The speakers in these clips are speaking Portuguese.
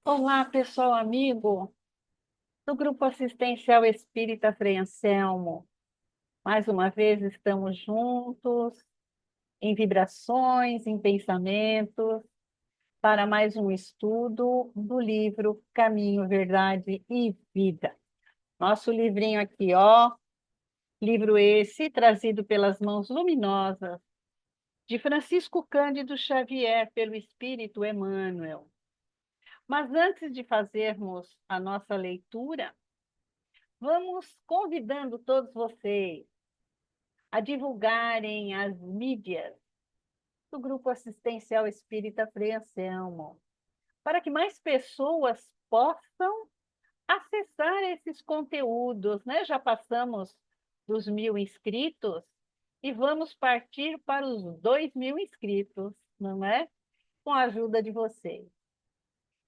Olá, pessoal amigo do Grupo Assistencial Espírita Frei Anselmo. Mais uma vez estamos juntos, em vibrações, em pensamentos, para mais um estudo do livro Caminho, Verdade e Vida. Nosso livrinho aqui, ó, livro esse trazido pelas mãos luminosas de Francisco Cândido Xavier, pelo Espírito Emmanuel. Mas antes de fazermos a nossa leitura, vamos convidando todos vocês a divulgarem as mídias do Grupo Assistencial Espírita Frei Anselmo, para que mais pessoas possam acessar esses conteúdos, né? Já passamos dos 1.000 inscritos e vamos partir para os 2.000 inscritos, não é? Com a ajuda de vocês.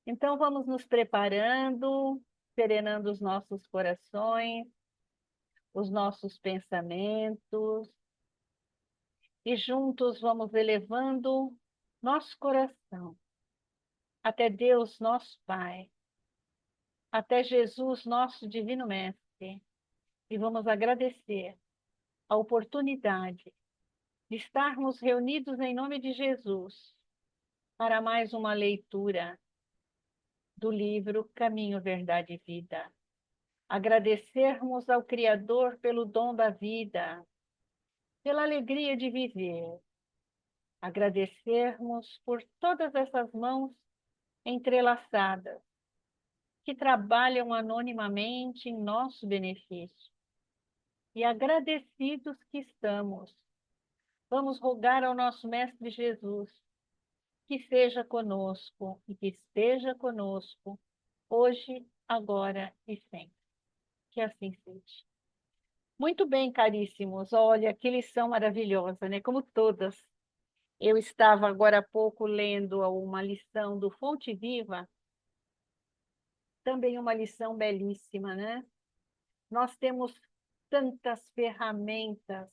Então, vamos nos preparando, serenando os nossos corações, os nossos pensamentos, e juntos vamos elevando nosso coração até Deus, nosso Pai, até Jesus, nosso Divino Mestre, e vamos agradecer a oportunidade de estarmos reunidos em nome de Jesus para mais uma leitura do livro Caminho, Verdade e Vida. Agradecermos ao Criador pelo dom da vida, pela alegria de viver. Agradecermos por todas essas mãos entrelaçadas que trabalham anonimamente em nosso benefício. E agradecidos que estamos, vamos rogar ao nosso Mestre Jesus que seja conosco e que esteja conosco hoje, agora e sempre. Que assim seja. Muito bem, caríssimos. Olha, que lição maravilhosa, né? Como todas. Eu estava agora há pouco lendo uma lição do Fonte Viva, também uma lição belíssima, né? Nós temos tantas ferramentas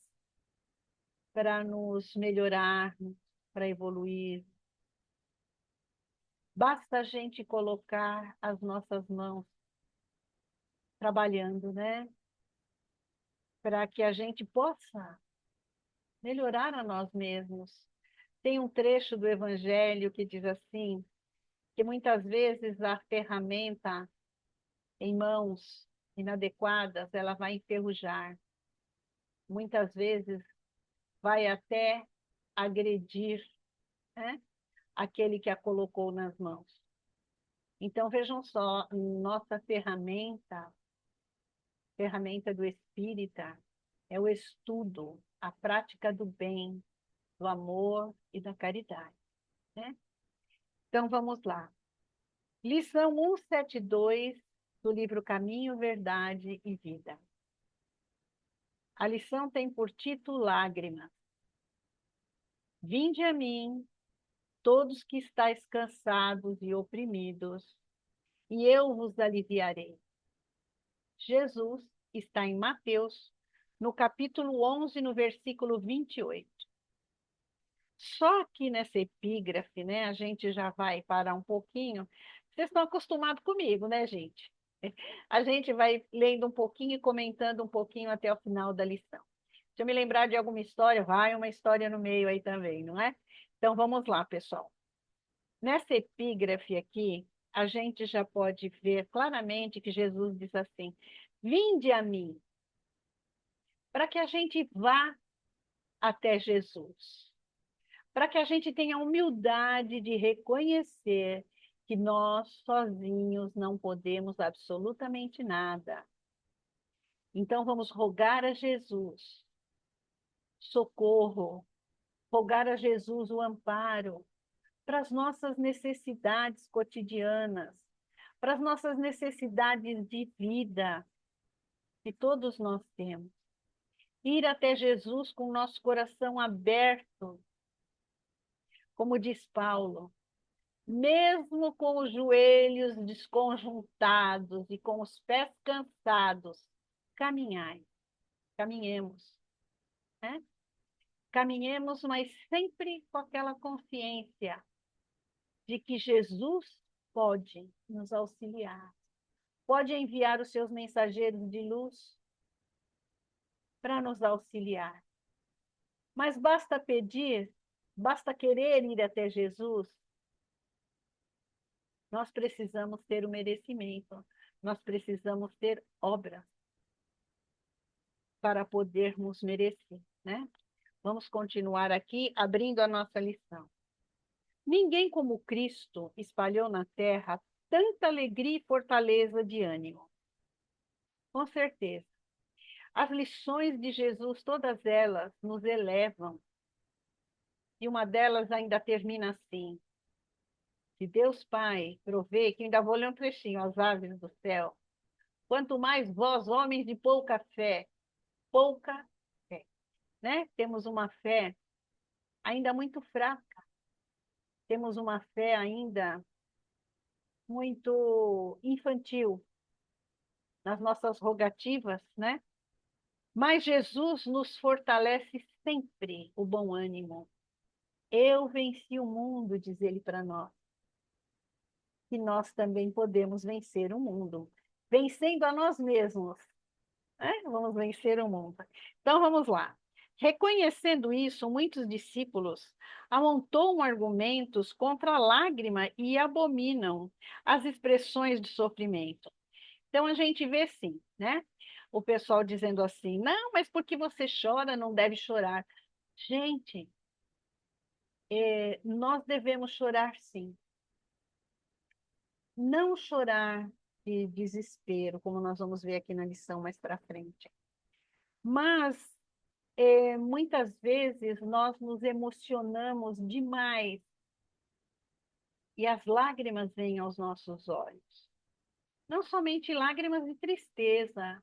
para nos melhorarmos, para evoluir. Basta a gente colocar as nossas mãos trabalhando, né? Para que a gente possa melhorar a nós mesmos. Tem um trecho do Evangelho que diz assim, que muitas vezes a ferramenta em mãos inadequadas, ela vai enferrujar. Muitas vezes vai até agredir, né, aquele que a colocou nas mãos. Então, vejam só, nossa ferramenta do espírita, é o estudo, a prática do bem, do amor e da caridade, né? Então, vamos lá. Lição 172 do livro Caminho, Verdade e Vida. A lição tem por título Lágrimas. Vinde a mim, todos que estáis cansados e oprimidos, e eu vos aliviarei. Jesus está em Mateus, no capítulo 11, no versículo 28. Só aqui nessa epígrafe, né, a gente já vai parar um pouquinho. Vocês estão acostumados comigo, né, gente? A gente vai lendo um pouquinho e comentando um pouquinho até o final da lição. Se eu me lembrar de alguma história, vai uma história no meio aí também, não é? Então vamos lá, pessoal. Nessa epígrafe aqui, a gente já pode ver claramente que Jesus diz assim: vinde a mim, para que a gente vá até Jesus, para que a gente tenha a humildade de reconhecer que nós sozinhos não podemos absolutamente nada. Então vamos rogar a Jesus socorro, rogar a Jesus o amparo para as nossas necessidades cotidianas, para as nossas necessidades de vida que todos nós temos. Ir até Jesus com o nosso coração aberto, como diz Paulo, mesmo com os joelhos desconjuntados e com os pés cansados, caminhai, caminhemos, né? Caminhemos, mas sempre com aquela consciência de que Jesus pode nos auxiliar, pode enviar os seus mensageiros de luz para nos auxiliar. Mas basta pedir, basta querer ir até Jesus. Nós precisamos ter o merecimento, nós precisamos ter obras para podermos merecer, né? Vamos continuar aqui, abrindo a nossa lição. Ninguém como Cristo espalhou na terra tanta alegria e fortaleza de ânimo. Com certeza. As lições de Jesus, todas elas nos elevam. E uma delas ainda termina assim: que Deus Pai provê, que ainda vou ler um trechinho, as aves do céu. Quanto mais vós, homens de pouca fé, né? Temos uma fé ainda muito fraca, temos uma fé ainda muito infantil nas nossas rogativas, né? Mas Jesus nos fortalece sempre o bom ânimo. Eu venci o mundo, diz ele para nós. E nós também podemos vencer o mundo, vencendo a nós mesmos, né? Vamos vencer o mundo. Então vamos lá. Reconhecendo isso, muitos discípulos amontoam argumentos contra a lágrima e abominam as expressões de sofrimento. Então a gente vê sim, né? O pessoal dizendo assim: não, mas porque você chora, não deve chorar. Gente, nós devemos chorar sim. Não chorar de desespero, como nós vamos ver aqui na lição mais para frente. Mas muitas vezes nós nos emocionamos demais e as lágrimas vêm aos nossos olhos. Não somente lágrimas de tristeza,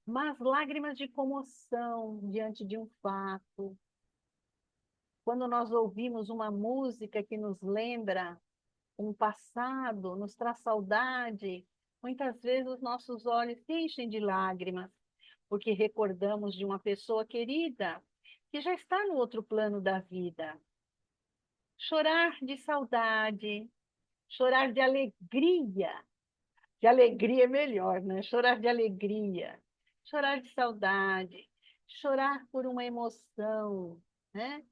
mas lágrimas de comoção diante de um fato. Quando nós ouvimos uma música que nos lembra um passado, nos traz saudade, muitas vezes os nossos olhos se enchem de lágrimas, porque recordamos de uma pessoa querida que já está no outro plano da vida. Chorar de saudade, chorar de alegria é melhor, né? Chorar de alegria, chorar de saudade, chorar por uma emoção, né?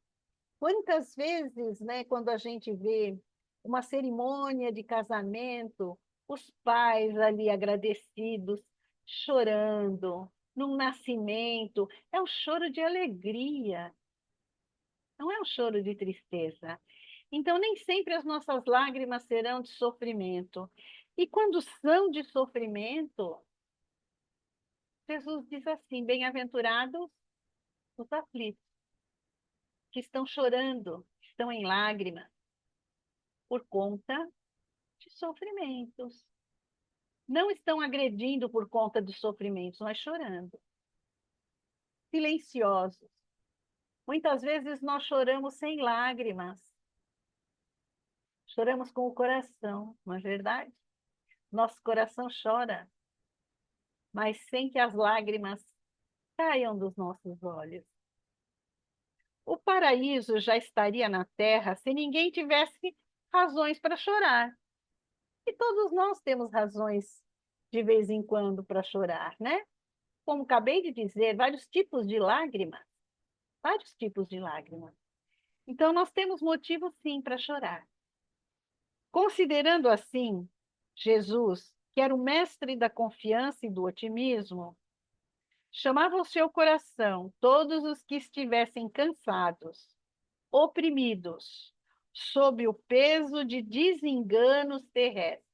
Quantas vezes, né, quando a gente vê uma cerimônia de casamento, os pais ali agradecidos, chorando, num nascimento, é um choro de alegria, não é um choro de tristeza. Então, nem sempre as nossas lágrimas serão de sofrimento. E quando são de sofrimento, Jesus diz assim: bem-aventurados os aflitos, que estão chorando, estão em lágrimas, por conta de sofrimentos. Não estão agredindo por conta dos sofrimentos, mas chorando. Silenciosos. Muitas vezes nós choramos sem lágrimas. Choramos com o coração, não é verdade? Nosso coração chora, mas sem que as lágrimas caiam dos nossos olhos. O paraíso já estaria na terra se ninguém tivesse razões para chorar. E todos nós temos razões de vez em quando para chorar, né? Como acabei de dizer, vários tipos de lágrimas. Vários tipos de lágrimas. Então, nós temos motivo, sim, para chorar. Considerando assim, Jesus, que era o mestre da confiança e do otimismo, chamava ao seu coração todos os que estivessem cansados, oprimidos, sob o peso de desenganos terrestres.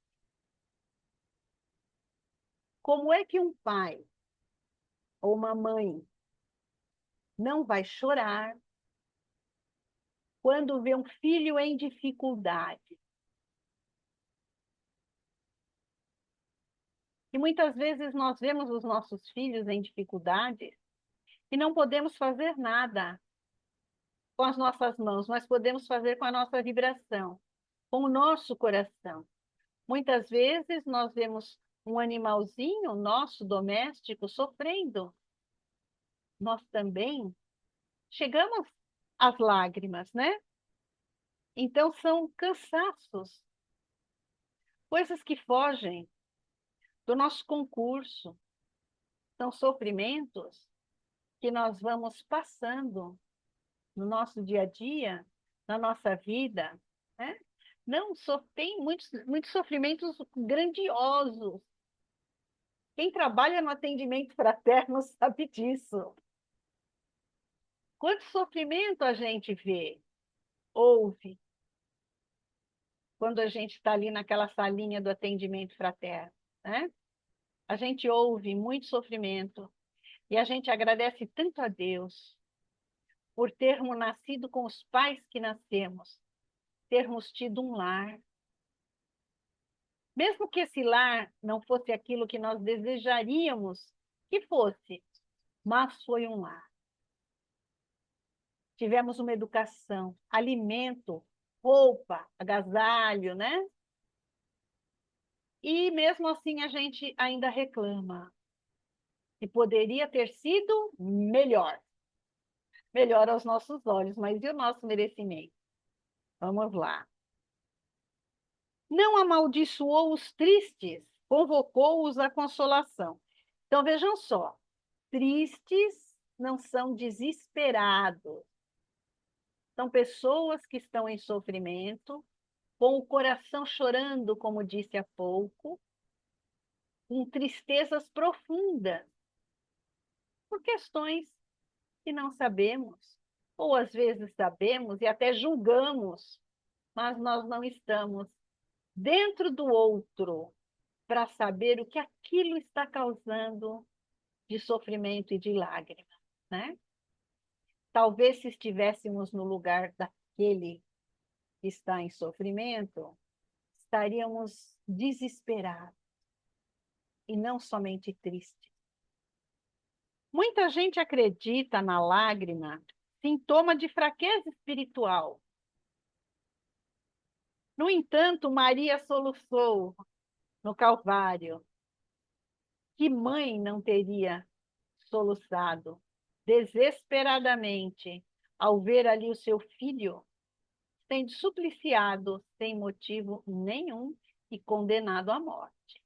Como é que um pai ou uma mãe não vai chorar quando vê um filho em dificuldade? E muitas vezes nós vemos os nossos filhos em dificuldades e não podemos fazer nada com as nossas mãos, mas podemos fazer com a nossa vibração, com o nosso coração. Muitas vezes nós vemos um animalzinho nosso doméstico sofrendo. Nós também chegamos às lágrimas, né? Então são cansaços. coisas que fogem do nosso concurso, são sofrimentos que nós vamos passando no nosso dia a dia, na nossa vida, né? Não, tem muitos sofrimentos grandiosos. Quem trabalha no atendimento fraterno sabe disso. Quanto sofrimento a gente vê, ouve, quando a gente está ali naquela salinha do atendimento fraterno, né? A gente ouve muito sofrimento e a gente agradece tanto a Deus por termos nascido com os pais que nascemos, termos tido um lar. Mesmo que esse lar não fosse aquilo que nós desejaríamos que fosse, mas foi um lar. Tivemos uma educação, alimento, roupa, agasalho, né? E mesmo assim a gente ainda reclama. E poderia ter sido melhor. Melhor aos nossos olhos, mas e o nosso merecimento? Vamos lá. Não amaldiçoou os tristes, convocou-os à consolação. Então vejam só, tristes não são desesperados. São pessoas que estão em sofrimento, com o coração chorando, como disse há pouco, com tristezas profundas, por questões que não sabemos, ou às vezes sabemos e até julgamos, mas nós não estamos dentro do outro para saber o que aquilo está causando de sofrimento e de lágrima, né? Talvez se estivéssemos no lugar daquele que está em sofrimento, estaríamos desesperados e não somente tristes. Muita gente acredita na lágrima sintoma de fraqueza espiritual. No entanto, Maria soluçou no Calvário. Que mãe não teria soluçado desesperadamente ao ver ali o seu filho sendo supliciado sem motivo nenhum e condenado à morte?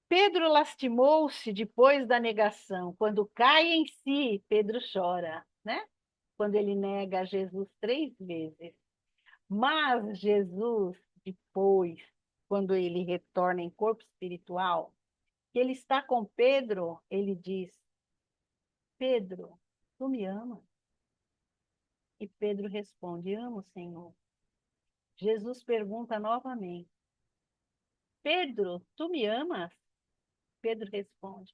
Pedro lastimou-se depois da negação. Quando cai em si, Pedro chora, né? Quando ele nega a Jesus 3 vezes. Mas Jesus, depois, quando ele retorna em corpo espiritual, que ele está com Pedro, ele diz: Pedro, tu me amas? E Pedro responde: amo, Senhor. Jesus pergunta novamente: Pedro, tu me amas? Pedro responde: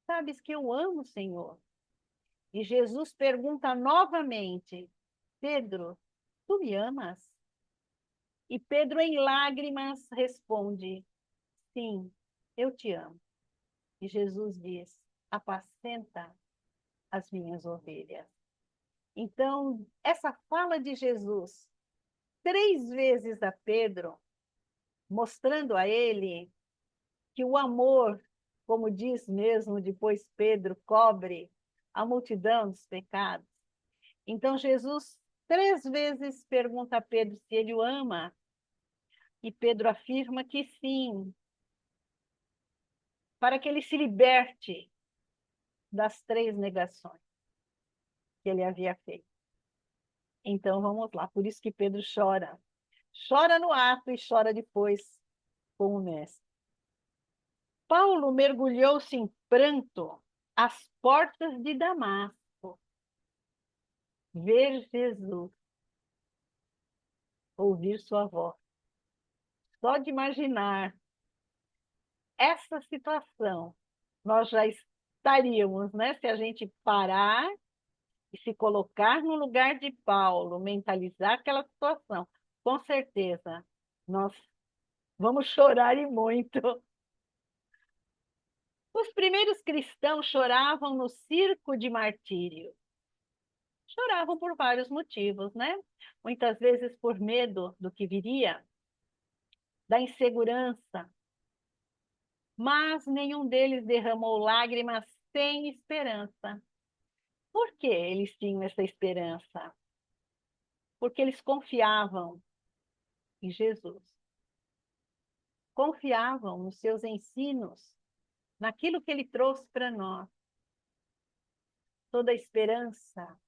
sabes que eu amo, Senhor. E Jesus pergunta novamente: Pedro, tu me amas? E Pedro, em lágrimas, responde: sim, eu te amo. E Jesus diz: apacenta as minhas ovelhas. Então, essa fala de Jesus, 3 vezes a Pedro, mostrando a ele que o amor, como diz mesmo depois Pedro, cobre a multidão dos pecados. Então, Jesus 3 vezes pergunta a Pedro se ele o ama, e Pedro afirma que sim, para que ele se liberte das 3 negações que ele havia feito. Então, vamos lá. Por isso que Pedro chora. Chora no ato e chora depois com o mestre. Paulo mergulhou-se em pranto às portas de Damasco. Ver Jesus, ouvir sua voz. Só de imaginar essa situação, nós já estaríamos, né? Se a gente parar e se colocar no lugar de Paulo, mentalizar aquela situação, com certeza nós vamos chorar e muito. Os primeiros cristãos choravam no circo de martírio. Choravam por vários motivos, né? Muitas vezes por medo do que viria, da insegurança, mas nenhum deles derramou lágrimas sem esperança. Por que eles tinham essa esperança? Porque eles confiavam em Jesus. Confiavam nos seus ensinos, naquilo que ele trouxe para nós. Toda a esperança,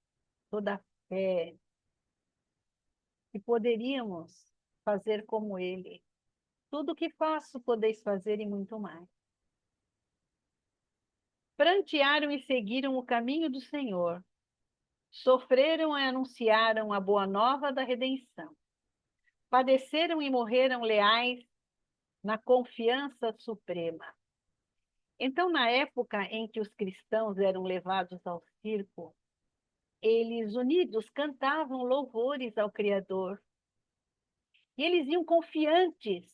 toda a fé, que poderíamos fazer como ele. Tudo o que faço, podeis fazer e muito mais. Prantearam e seguiram o caminho do Senhor. Sofreram e anunciaram a boa nova da redenção. Padeceram e morreram leais na confiança suprema. Então, na época em que os cristãos eram levados ao circo, eles unidos cantavam louvores ao Criador. E eles iam confiantes.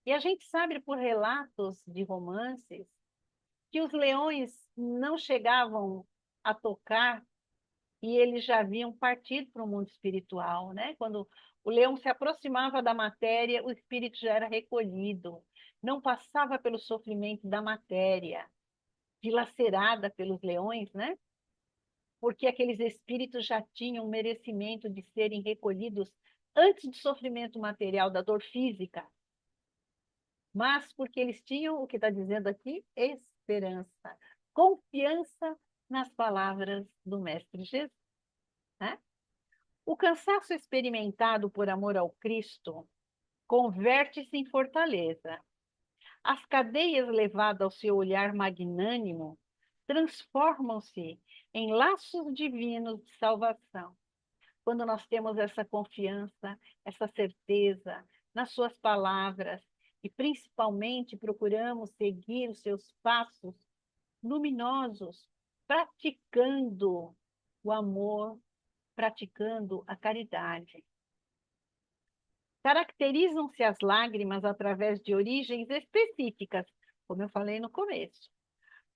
E a gente sabe por relatos de romances que os leões não chegavam a tocar e eles já haviam partido para o mundo espiritual, né? Quando o leão se aproximava da matéria, o espírito já era recolhido, não passava pelo sofrimento da matéria, dilacerada pelos leões, né? Porque aqueles espíritos já tinham merecimento de serem recolhidos antes do sofrimento material, da dor física, mas porque eles tinham, o que está dizendo aqui, esperança, confiança nas palavras do Mestre Jesus, né? O cansaço experimentado por amor ao Cristo converte-se em fortaleza. As cadeias levadas ao seu olhar magnânimo transformam-se em laços divinos de salvação. Quando nós temos essa confiança, essa certeza nas suas palavras e principalmente procuramos seguir os seus passos luminosos, praticando o amor, praticando a caridade. Caracterizam-se as lágrimas através de origens específicas, como eu falei no começo.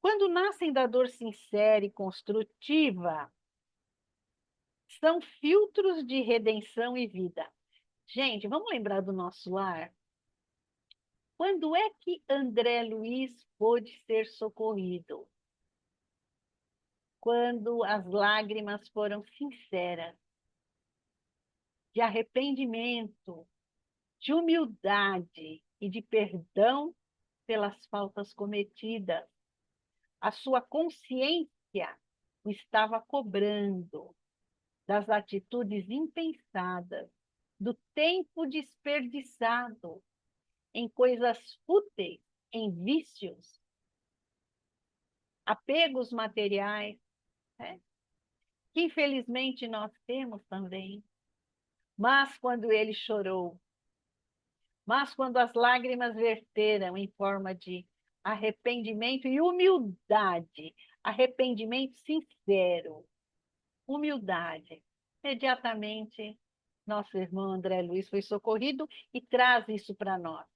Quando nascem da dor sincera e construtiva, são filtros de redenção e vida. Gente, vamos lembrar do nosso lar? Quando é que André Luiz pôde ser socorrido? Quando as lágrimas foram sinceras, de arrependimento, de humildade e de perdão pelas faltas cometidas. A sua consciência o estava cobrando das atitudes impensadas, do tempo desperdiçado em coisas fúteis, em vícios, apegos materiais, né? Que infelizmente nós temos também. Mas quando ele chorou, mas quando as lágrimas verteram em forma de arrependimento e humildade, arrependimento sincero, humildade, imediatamente nosso irmão André Luiz foi socorrido e traz isso para nós.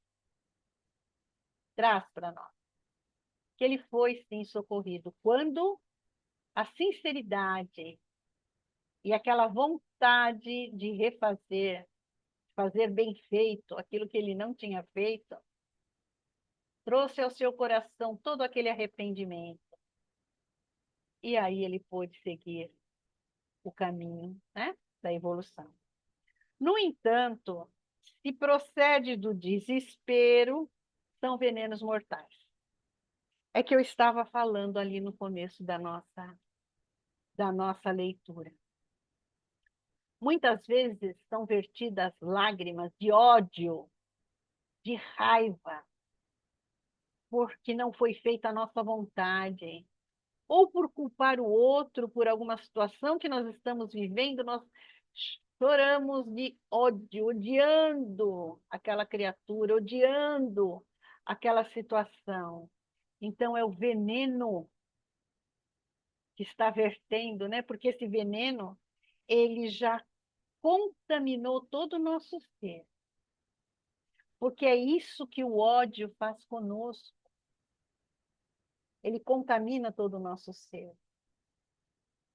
Traz para nós. Que ele foi sim socorrido quando a sinceridade e aquela vontade de refazer, fazer bem feito aquilo que ele não tinha feito, trouxe ao seu coração todo aquele arrependimento. E aí ele pôde seguir o caminho, né, da evolução. No entanto, se procede do desespero, são venenos mortais. É que eu estava falando ali no começo da nossa leitura. Muitas vezes são vertidas lágrimas de ódio, de raiva, porque não foi feita a nossa vontade, ou por culpar o outro por alguma situação que nós estamos vivendo, nós choramos de ódio, odiando aquela criatura, odiando aquela situação. Então é o veneno que está vertendo, né? Porque esse veneno, ele já contaminou todo o nosso ser. Porque é isso que o ódio faz conosco. Ele contamina todo o nosso ser.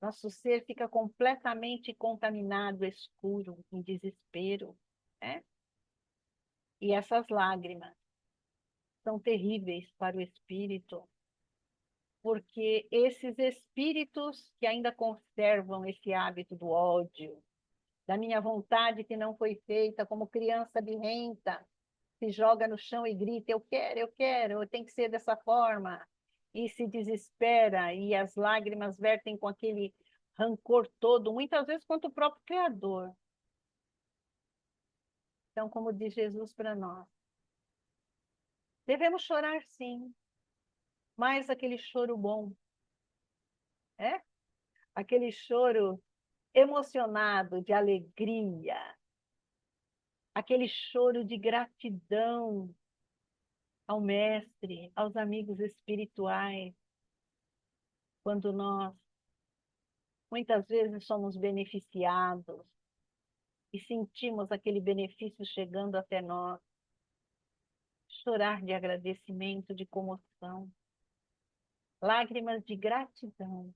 Nosso ser fica completamente contaminado, escuro, em desespero, né? E essas lágrimas são terríveis para o espírito, porque esses espíritos que ainda conservam esse hábito do ódio, da minha vontade que não foi feita, como criança birrenta, se joga no chão e grita, eu quero, tem que ser dessa forma, e se desespera, e as lágrimas vertem com aquele rancor todo, muitas vezes contra o próprio Criador. Então, como diz Jesus para nós, devemos chorar sim, mas aquele choro bom, é? Aquele choro emocionado, de alegria, aquele choro de gratidão ao Mestre, aos amigos espirituais, quando nós muitas vezes somos beneficiados e sentimos aquele benefício chegando até nós, chorar de agradecimento, de comoção, lágrimas de gratidão,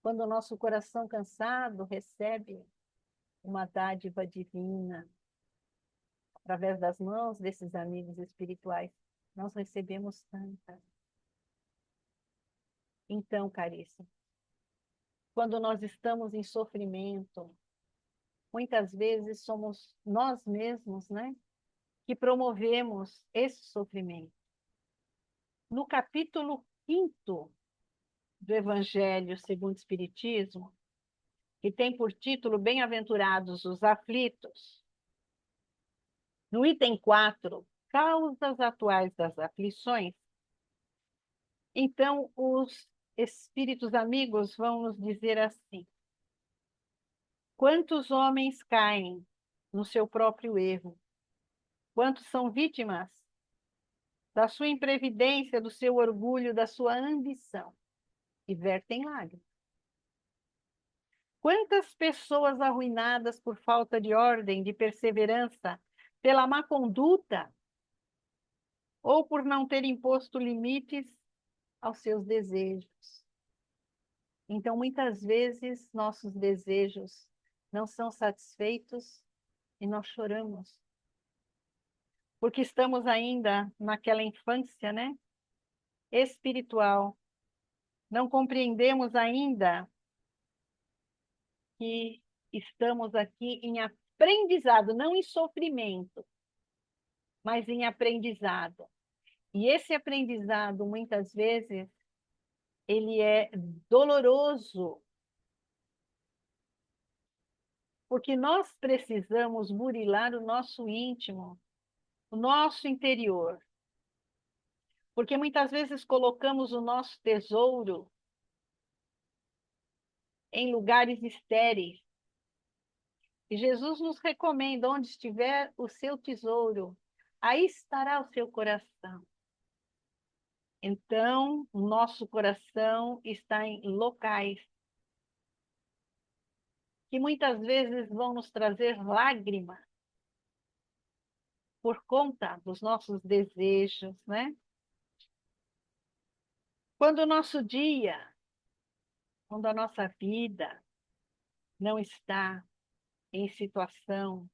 quando o nosso coração cansado recebe uma dádiva divina, através das mãos desses amigos espirituais, nós recebemos tantas. Então, caríssimo, quando nós estamos em sofrimento, muitas vezes somos nós mesmos, né, que promovemos esse sofrimento. No capítulo 5º do Evangelho segundo o Espiritismo, que tem por título Bem-aventurados os aflitos, no item 4, causas atuais das aflições, então os espíritos amigos vão nos dizer assim: quantos homens caem no seu próprio erro? Quantos são vítimas da sua imprevidência, do seu orgulho, da sua ambição e vertem lágrimas? Quantas pessoas arruinadas por falta de ordem, de perseverança, pela má conduta ou por não ter imposto limites aos seus desejos? Então, muitas vezes, nossos desejos não são satisfeitos e nós choramos. Porque estamos ainda naquela infância, né? Espiritual. Não compreendemos ainda que estamos aqui em aprendizado, não em sofrimento, mas em aprendizado. E esse aprendizado, muitas vezes, ele é doloroso, porque nós precisamos burilar o nosso íntimo, o nosso interior. Porque muitas vezes colocamos o nosso tesouro em lugares estéreis. E Jesus nos recomenda: onde estiver o seu tesouro, aí estará o seu coração. Então, o nosso coração está em locais que muitas vezes vão nos trazer lágrimas por conta dos nossos desejos, né? Quando o nosso dia, quando a nossa vida não está em situação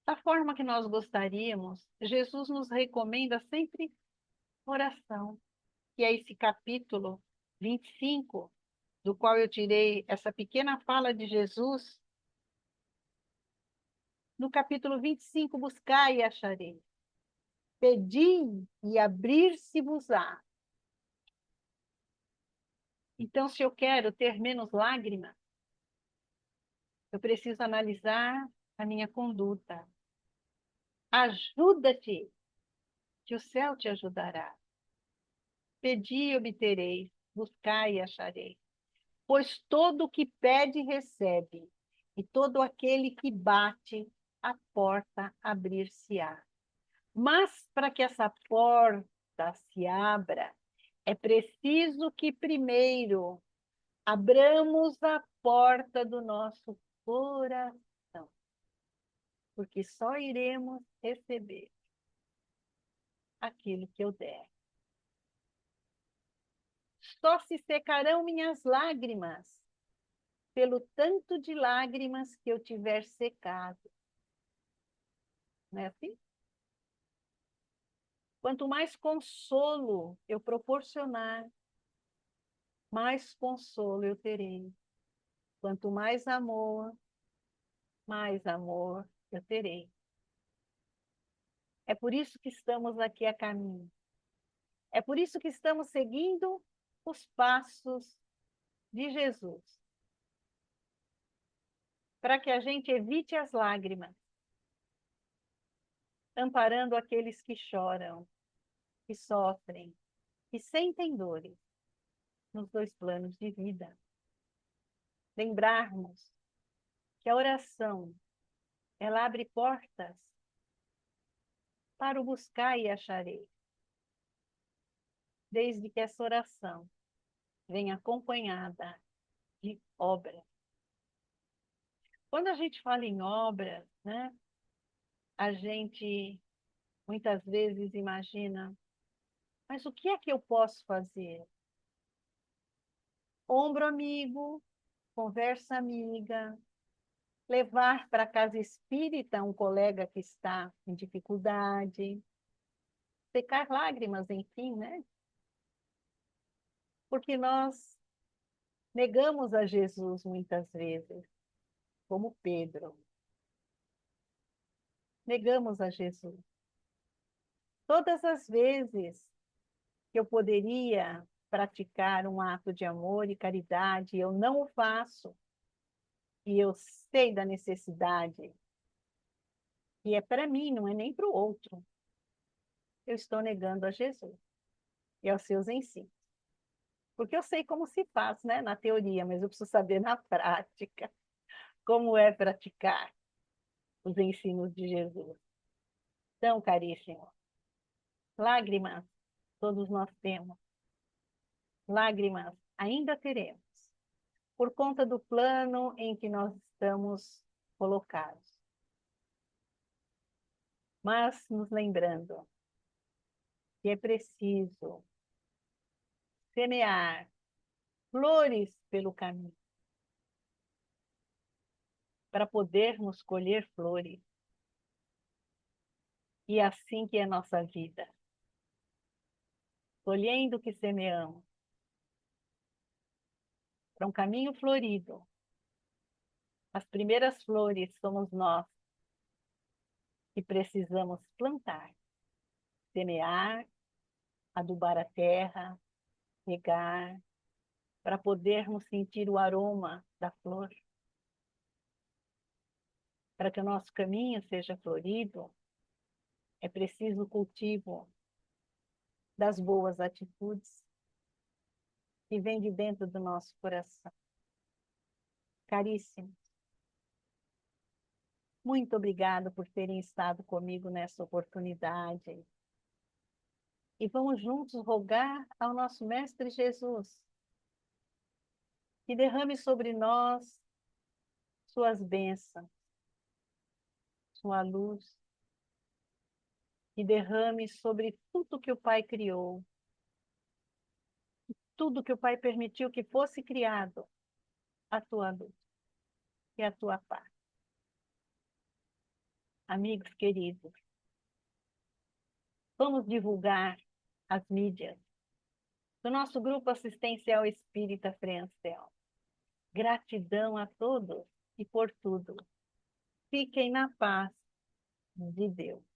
da forma que nós gostaríamos, Jesus nos recomenda sempre oração, que é esse capítulo 25, do qual eu tirei essa pequena fala de Jesus. No capítulo 25, buscai e acharei. Pedi e abrir-se-vos-á. Então, se eu quero ter menos lágrimas, eu preciso analisar a minha conduta. Ajuda-te, que o céu te ajudará. Pedi e obtereis, buscai e achareis. Pois todo o que pede, recebe, e todo aquele que bate, a porta abrir-se-á. Mas para que essa porta se abra, é preciso que primeiro abramos a porta do nosso coração, porque só iremos receber aquilo que eu der. Só se secarão minhas lágrimas pelo tanto de lágrimas que eu tiver secado. Não é assim? Quanto mais consolo eu proporcionar, mais consolo eu terei. Quanto mais amor eu terei. É por isso que estamos aqui a caminho. É por isso que estamos seguindo os passos de Jesus. Para que a gente evite as lágrimas, amparando aqueles que choram, que sofrem, que sentem dores nos dois planos de vida. Lembrarmos que a oração, ela abre portas para o buscar e acharei. Desde que essa oração venha acompanhada de obra. Quando a gente fala em obra, né, a gente muitas vezes imagina, mas o que é que eu posso fazer? Ombro amigo, conversa amiga, levar para a casa espírita um colega que está em dificuldade, secar lágrimas, enfim, né? Porque nós negamos a Jesus muitas vezes, como Pedro. Negamos a Jesus. Todas as vezes que eu poderia praticar um ato de amor e caridade, eu não o faço. E eu sei da necessidade, que é para mim, não é nem para o outro. Eu estou negando a Jesus e aos seus ensinos. Porque eu sei como se faz, né, na teoria, mas eu preciso saber na prática como é praticar os ensinos de Jesus. Então, caríssimo, lágrimas todos nós temos, lágrimas ainda teremos, por conta do plano em que nós estamos colocados. Mas nos lembrando que é preciso semear flores pelo caminho, para podermos colher flores. E é assim que é a nossa vida. Colhendo o que semeamos, para um caminho florido. As primeiras flores somos nós que precisamos plantar, semear, adubar a terra, regar, para podermos sentir o aroma da flor. Para que o nosso caminho seja florido, é preciso o cultivo das boas atitudes que vem de dentro do nosso coração. Caríssimo, muito obrigada por terem estado comigo nessa oportunidade. E vamos juntos rogar ao nosso Mestre Jesus que derrame sobre nós suas bênçãos, sua luz, e derrame sobre tudo que o Pai criou, tudo que o Pai permitiu que fosse criado, a tua luz e a tua paz. Amigos queridos, vamos divulgar as mídias do nosso grupo assistencial Espírita Freancel. Gratidão a todos e por tudo. Fiquem na paz de Deus.